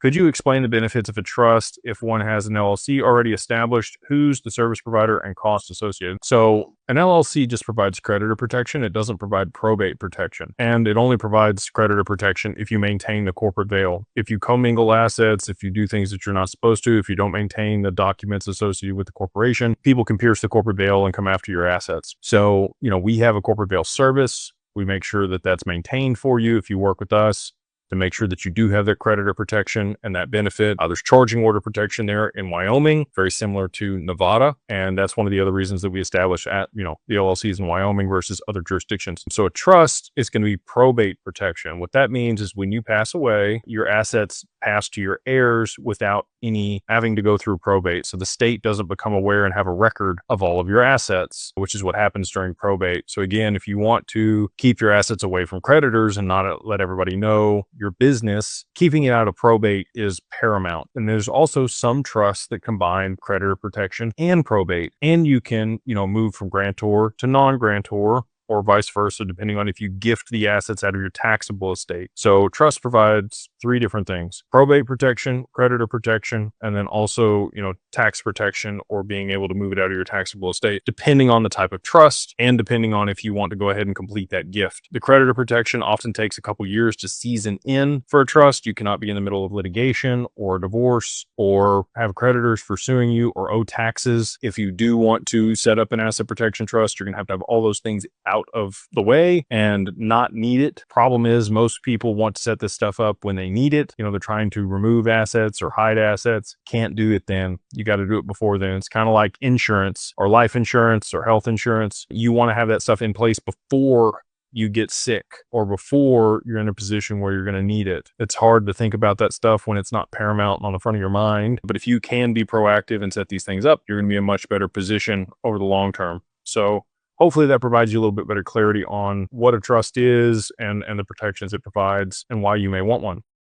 Could you explain the benefits of a trust if one has an LLC already established? Who's the service provider and costs associated? So an LLC just provides creditor protection. It doesn't provide probate protection. And it only provides creditor protection if you maintain the corporate veil. If you commingle assets, if you do things that you're not supposed to, if you don't maintain the documents associated with the corporation, people can pierce the corporate veil and come after your assets. So, we have a corporate veil service. We make sure that that's maintained for you if you work with us, to make sure that you do have that creditor protection and that benefit. There's charging order protection there in Wyoming, very similar to Nevada. And that's one of the other reasons that we established the LLCs in Wyoming versus other jurisdictions. So a trust is going to be probate protection. What that means is when you pass away, your assets pass to your heirs without any having to go through probate. So the state doesn't become aware and have a record of all of your assets, which is what happens during probate. So again, if you want to keep your assets away from creditors and not let everybody know your business, keeping it out of probate is paramount. And there's also some trusts that combine creditor protection and probate, and you can, move from grantor to non-grantor, or vice versa, depending on if you gift the assets out of your taxable estate. So trust provides three different things: probate protection, creditor protection, and then also, tax protection, or being able to move it out of your taxable estate, depending on the type of trust and depending on if you want to go ahead and complete that gift. The creditor protection often takes a couple years to season in for a trust. You cannot be in the middle of litigation or divorce or have creditors pursuing you or owe taxes. If you do want to set up an asset protection trust, you're going to have all those things out of the way and not need it. Problem is, most people want to set this stuff up when they need it. They're trying to remove assets or hide assets. Can't do it then. You got to do it before then. It's kind of like insurance or life insurance or health insurance. You want to have that stuff in place before you get sick or before you're in a position where you're going to need it. It's hard to think about that stuff when it's not paramount on the front of your mind. But if you can be proactive and set these things up, you're going to be in a much better position over the long term. So hopefully that provides you a little bit better clarity on what a trust is and the protections it provides and why you may want one.